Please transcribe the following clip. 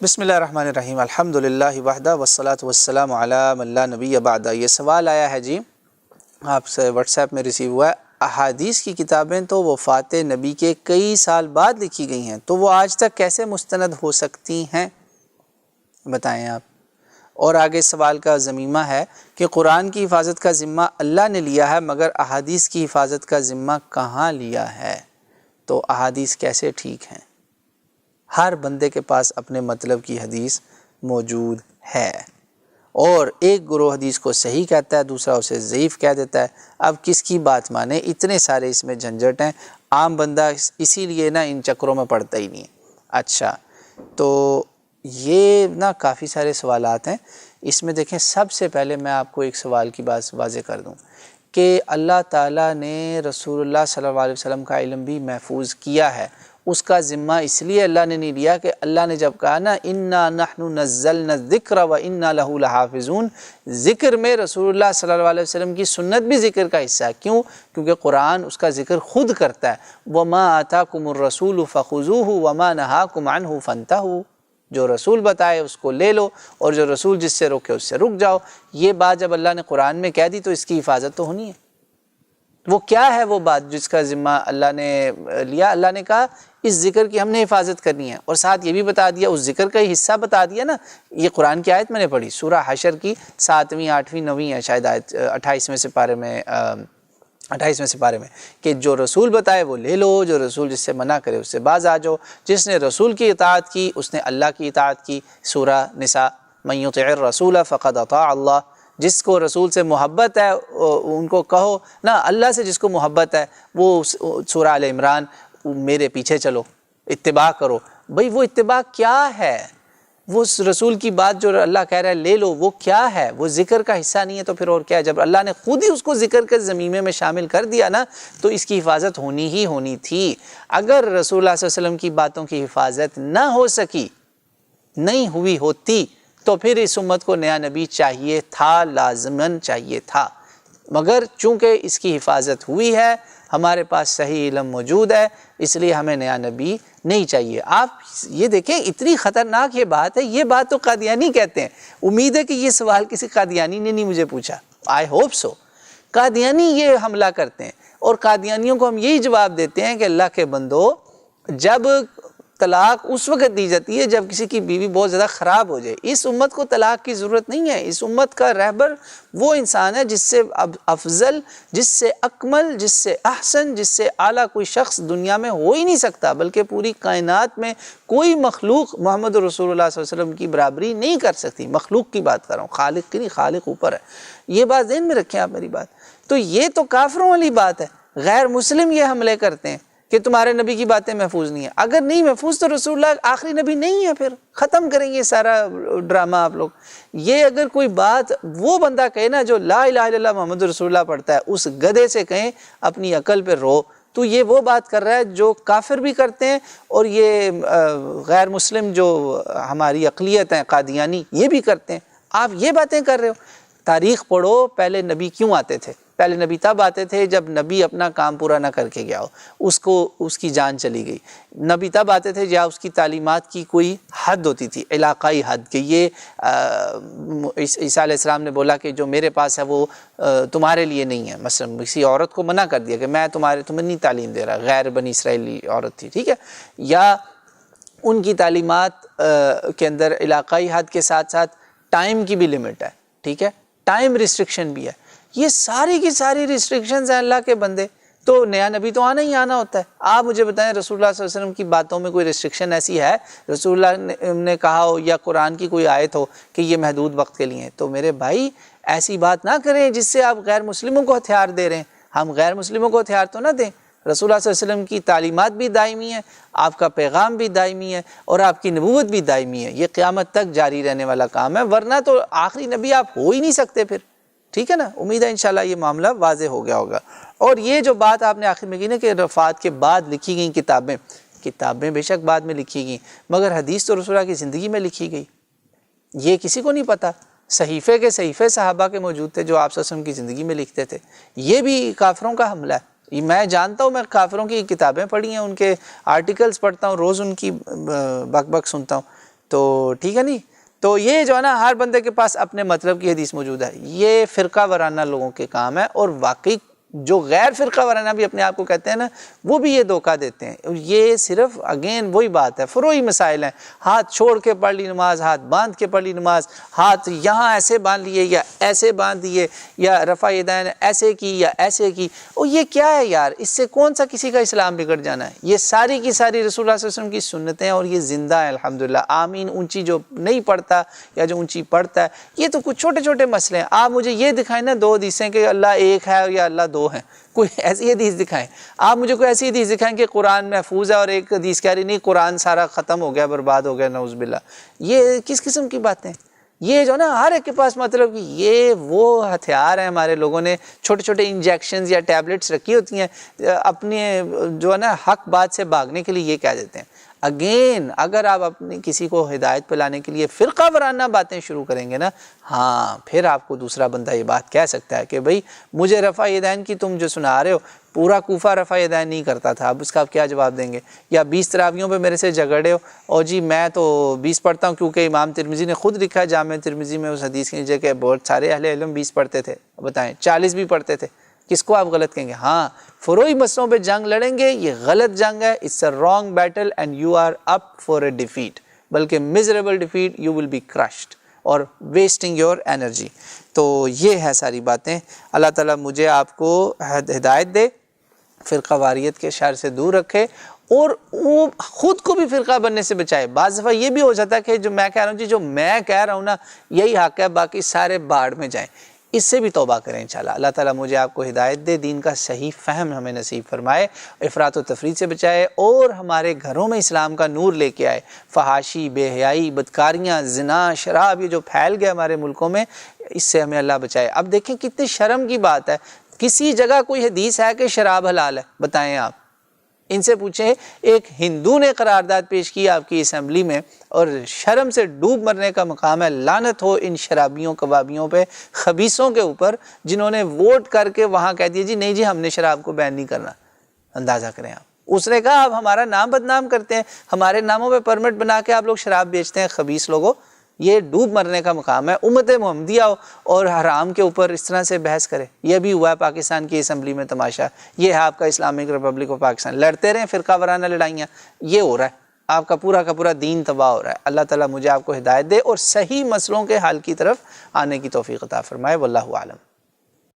بسم اللہ الرحمن الرحیم، الحمدللہ وحدہ والصلاة والسلام علی من لا نبی بعد۔ یہ سوال آیا ہے جی، آپ سے واٹس ایپ میں ریسیو ہوا ہے۔ احادیث کی کتابیں تو وفات نبی کے کئی سال بعد لکھی گئی ہیں، تو وہ آج تک کیسے مستند ہو سکتی ہیں؟ بتائیں آپ۔ اور آگے سوال کا ضمیمہ ہے کہ قرآن کی حفاظت کا ذمہ اللہ نے لیا ہے، مگر احادیث کی حفاظت کا ذمہ کہاں لیا ہے؟ تو احادیث کیسے ٹھیک ہیں؟ ہر بندے کے پاس اپنے مطلب کی حدیث موجود ہے، اور ایک گروہ حدیث کو صحیح کہتا ہے، دوسرا اسے ضعیف کہہ دیتا ہے۔ اب کس کی بات مانے؟ اتنے سارے اس میں جھنجھٹ ہیں، عام بندہ اسی لیے ان چکروں میں پڑتا ہی نہیں ہے۔ اچھا، تو یہ کافی سارے سوالات ہیں۔ اس میں دیکھیں، سب سے پہلے میں آپ کو ایک سوال کی بات واضح کر دوں کہ اللہ تعالیٰ نے رسول اللہ صلی اللہ علیہ وسلم کا علم بھی محفوظ کیا ہے۔ اس کا ذمہ اس لیے اللہ نے نہیں لیا کہ اللہ نے جب کہا اِنَّا نَحْنُ نَزَّلْنَا الذِّكْرَ وَإِنَّا لَهُ لَحَافِظُونَ، ذکر میں رسول اللہ صلی اللہ علیہ وسلم کی سنت بھی ذکر کا حصہ ہے۔ کیوں؟ کیونکہ قرآن اس کا ذکر خود کرتا ہے، وَمَا آتَاكُمُ الرَّسُولُ فَخُذُوهُ وَمَا نَهَاكُمْ عَنْهُ فَانْتَهُوا، جو رسول بتائے اس کو لے لو، اور جو رسول جس سے روکے اس سے رک جاؤ۔ یہ بات جب اللہ نے قرآن میں کہہ دی تو اس کی حفاظت تو ہونی ہے۔ وہ کیا ہے وہ بات جس کا ذمہ اللہ نے لیا؟ اللہ نے کہا اس ذکر کی ہم نے حفاظت کرنی ہے، اور ساتھ یہ بھی بتا دیا، اس ذکر کا ہی حصہ بتا دیا نا۔ یہ قرآن کی آیت میں نے پڑھی، سورہ حشر کی 7ویں 8ویں 9ویں ہے شاید آیت، 28ویں سپارے میں، کہ جو رسول بتائے وہ لے لو، جو رسول جس سے منع کرے اس سے باز آ جاؤ۔ جس نے رسول کی اطاعت کی اس نے اللہ کی اطاعت کی۔ سورہ نساء، من یطع الرسول فقد اطاع اللہ، جس کو رسول سے محبت ہے ان کو کہو نا، اللہ سے جس کو محبت ہے وہ سورہ آل عمران، میرے پیچھے چلو، اتباع کرو۔ بھئی وہ اتباع کیا ہے؟ وہ رسول کی بات جو اللہ کہہ رہا ہے لے لو، وہ کیا ہے؟ وہ ذکر کا حصہ نہیں ہے تو پھر اور کیا ہے؟ جب اللہ نے خود ہی اس کو ذکر کے ضمیمے میں شامل کر دیا نا، تو اس کی حفاظت ہونی ہی ہونی تھی۔ اگر رسول اللہ صلی اللہ علیہ وسلم کی باتوں کی حفاظت نہ ہو سکی، نہیں ہوئی ہوتی، تو پھر اس امت کو نیا نبی چاہیے تھا، لازماً چاہیے تھا۔ مگر چونکہ اس کی حفاظت ہوئی ہے، ہمارے پاس صحیح علم موجود ہے، اس لیے ہمیں نیا نبی نہیں چاہیے۔ آپ یہ دیکھیں، اتنی خطرناک یہ بات ہے، یہ بات تو قادیانی کہتے ہیں۔ امید ہے کہ یہ سوال کسی قادیانی نے نہیں مجھے پوچھا، آئی ہوپ سو۔ قادیانی یہ حملہ کرتے ہیں، اور قادیانیوں کو ہم یہی جواب دیتے ہیں کہ اللہ کے بندو، جب طلاق اس وقت دی جاتی ہے جب کسی کی بیوی بہت زیادہ خراب ہو جائے۔ اس امت کو طلاق کی ضرورت نہیں ہے۔ اس امت کا رہبر وہ انسان ہے جس سے افضل، جس سے اکمل، جس سے احسن، جس سے اعلیٰ کوئی شخص دنیا میں ہو ہی نہیں سکتا، بلکہ پوری کائنات میں کوئی مخلوق محمد رسول اللہ صلی اللہ علیہ وسلم کی برابری نہیں کر سکتی۔ مخلوق کی بات کر رہا ہوں، خالق کی نہیں، خالق اوپر ہے۔ یہ بات ذہن میں رکھیں آپ میری بات۔ تو یہ تو کافروں والی بات ہے۔ غیر مسلم یہ حملے کرتے ہیں کہ تمہارے نبی کی باتیں محفوظ نہیں ہیں۔ اگر نہیں محفوظ تو رسول اللہ آخری نبی نہیں ہے، پھر ختم کریں گے سارا ڈرامہ آپ لوگ۔ یہ اگر کوئی بات وہ بندہ کہے نا جو لا الہ الا اللہ محمد رسول اللہ پڑھتا ہے، اس گدھے سے کہیں اپنی عقل پہ رو، تو یہ وہ بات کر رہا ہے جو کافر بھی کرتے ہیں، اور یہ غیر مسلم جو ہماری اقلیت ہیں قادیانی یہ بھی کرتے ہیں۔ آپ یہ باتیں کر رہے ہو۔ تاریخ پڑھو، پہلے نبی کیوں آتے تھے؟ پہلے نبی تب آتے تھے جب نبی اپنا کام پورا نہ کر کے گیا ہو، اس کی جان چلی گئی۔ نبی تب آتے تھے یا اس کی تعلیمات کی کوئی حد ہوتی تھی، علاقائی حد، کہ یہ عیسیٰ علیہ السلام نے بولا کہ جو میرے پاس ہے وہ تمہارے لیے نہیں ہے۔ مثلا کسی عورت کو منع کر دیا کہ میں تمہیں نہیں تعلیم دے رہا، غیر بنی اسرائیلی عورت تھی، ٹھیک ہے، یا ان کی تعلیمات کے اندر علاقائی حد کے ساتھ ساتھ ٹائم کی بھی لمٹ ہے، ٹھیک ہے، ٹائم ریسٹرکشن بھی ہے۔ یہ ساری کی ساری ریسٹرکشنز ہیں اللہ کے بندے۔ تو نیا نبی تو آنا ہی آنا ہوتا ہے۔ آپ مجھے بتائیں رسول اللہ صلی اللہ علیہ وسلم کی باتوں میں کوئی ریسٹرکشن ایسی ہے؟ رسول اللہ نے کہا ہو یا قرآن کی کوئی آیت ہو کہ یہ محدود وقت کے لیے ہیں؟ تو میرے بھائی ایسی بات نہ کریں جس سے آپ غیر مسلموں کو ہتھیار دے رہے ہیں۔ ہم غیر مسلموں کو ہتھیار تو نہ دیں۔ رسول اللہ صلی اللہ علیہ وسلم کی تعلیمات بھی دائمی ہے، آپ کا پیغام بھی دائمی ہے، اور آپ کی نبوت بھی دائمی ہے۔ یہ قیامت تک جاری رہنے والا کام ہے، ورنہ تو آخری نبی آپ ہو ہی نہیں سکتے پھر، ٹھیک ہے نا۔ امید ہے انشاءاللہ یہ معاملہ واضح ہو گیا ہوگا۔ اور یہ جو بات آپ نے آخر میں کی نا کہ وفات کے بعد لکھی گئیں کتابیں بے شک بعد میں لکھی گئیں، مگر حدیث تو رسول اللہ کی زندگی میں لکھی گئی، یہ کسی کو نہیں پتا۔ صحیفے کے صحیفے صحابہ کے موجود تھے جو آپ صلی اللہ علیہ وسلم کی زندگی میں لکھتے تھے۔ یہ بھی کافروں کا حملہ ہے۔ میں جانتا ہوں، میں کافروں کی کتابیں پڑھی ہیں، ان کے آرٹیکلز پڑھتا ہوں، روز ان کی بک بک سنتا ہوں۔ تو ٹھیک ہے نہیں. تو یہ جو ہے نا ہر بندے کے پاس اپنے مطلب کی حدیث موجود ہے. یہ فرقہ وارانہ لوگوں کے کام ہے، اور واقعی جو غیر فرقہ وارانہ بھی اپنے آپ کو کہتے ہیں نا، وہ بھی یہ دھوکہ دیتے ہیں. یہ صرف اگین وہی بات ہے، فروعی مسائل ہیں. ہاتھ چھوڑ کے پڑھ لی نماز، ہاتھ باندھ کے پڑھ لی نماز، ہاتھ یہاں ایسے باندھ لیے یا ایسے باندھ دیے، یا رفع یدین ایسے کی یا ایسے کی. اور یہ کیا ہے یار؟ اس سے کون سا کسی کا اسلام بگڑ جانا ہے؟ یہ ساری کی ساری رسول اللہ صلی اللہ علیہ وسلم کی سنتیں ہیں، اور یہ زندہ ہے الحمدللہ. آمین. اونچی جو نہیں پڑھتا یا جو اونچی پڑھتا ہے، یہ تو کچھ چھوٹے چھوٹے مسئلے ہیں. آپ مجھے یہ دکھائیں نا 2 حدیثیں کہ اللہ ایک ہے یا اللہ 2 ہیں، کوئی ایسی حدیث دکھائیں. آپ مجھے کوئی ایسی حدیث دکھائیں کہ قرآن محفوظ ہے اور ایک حدیث کہہ رہی نہیں قرآن سارا ختم ہو گیا، برباد ہو گیا، نعوذ باللہ. یہ کس قسم کی باتیں؟ یہ جو نا ہر ایک کے پاس مطلب کہ یہ وہ ہتھیار ہیں ہمارے لوگوں نے، چھوٹے چھوٹے انجیکشنز یا ٹیبلٹس رکھی ہوتی ہیں اپنے جو ہے نا حق بات سے بھاگنے کے لیے. یہ کہہ دیتے ہیں. اگین اگر آپ اپنی کسی کو ہدایت پہ لانے کے لیے فرقہ وارانہ باتیں شروع کریں گے نا، ہاں پھر آپ کو دوسرا بندہ یہ بات کہہ سکتا ہے کہ بھئی مجھے رفع یدین کی تم جو سنا رہے ہو، پورا کوفہ رفع یدین نہیں کرتا تھا، اب اس کا آپ کیا جواب دیں گے؟ یا 20 تراویحوں پہ میرے سے جھگڑے ہو، اور جی میں تو 20 پڑھتا ہوں کیونکہ امام ترمذی نے خود لکھا ہے جامع ترمذی میں اس حدیث کے نیچے کہ بہت سارے اہل علم 20 پڑھتے تھے. بتائیں 40 بھی پڑھتے تھے، کس کو آپ غلط کہیں گے؟ ہاں فروعی مسئلوں پہ جنگ لڑیں گے، یہ غلط جنگ ہے. It's a wrong battle and you are up for a defeat, بلکہ miserable defeat. You will be crushed اور ویسٹنگ یور انرجی. تو یہ ہے ساری باتیں. اللہ تعالیٰ مجھے آپ کو ہدایت دے، فرقہ واریت کے شر سے دور رکھے، اور وہ خود کو بھی فرقہ بننے سے بچائے. بعض دفعہ یہ بھی ہو جاتا ہے کہ جو میں کہہ رہا ہوں جی، جو میں کہہ رہا ہوں نا یہی حق ہے، باقی سارے باڑ میں جائیں. اس سے بھی توبہ کریں انشاءاللہ. اللہ تعالیٰ مجھے آپ کو ہدایت دے، دین کا صحیح فہم ہمیں نصیب فرمائے، افراط و تفریط سے بچائے، اور ہمارے گھروں میں اسلام کا نور لے کے آئے. فحاشی، بے حیائی، بدکاریاں، زنا، شراب، یہ جو پھیل گیا ہمارے ملکوں میں، اس سے ہمیں اللہ بچائے. اب دیکھیں کتنی شرم کی بات ہے، کسی جگہ کوئی حدیث ہے کہ شراب حلال ہے؟ بتائیں آپ. ان سے پوچھیں، ایک ہندو نے قرارداد پیش کی آپ کی اسمبلی میں، اور شرم سے ڈوب مرنے کا مقام ہے. لعنت ہو ان شرابیوں کبابیوں پہ، خبیثوں کے اوپر، جنہوں نے ووٹ کر کے وہاں کہہ دیا جی نہیں جی ہم نے شراب کو بین نہیں کرنا. اندازہ کریں آپ. اس نے کہا آپ ہمارا نام بدنام کرتے ہیں، ہمارے ناموں پہ پرمٹ بنا کے آپ لوگ شراب بیچتے ہیں. خبیث لوگوں، یہ ڈوب مرنے کا مقام ہے. امت محمدیہ اور حرام کے اوپر اس طرح سے بحث کرے. یہ بھی ہوا ہے پاکستان کی اسمبلی میں تماشا. یہ ہے آپ کا اسلامک ریپبلک آف پاکستان. لڑتے رہیں فرقہ وارانہ لڑائیاں، یہ ہو رہا ہے. آپ کا پورا دین تباہ ہو رہا ہے. اللہ تعالیٰ مجھے آپ کو ہدایت دے اور صحیح مسئلوں کے حل کی طرف آنے کی توفیق عطا فرمائے. واللہ اعلم.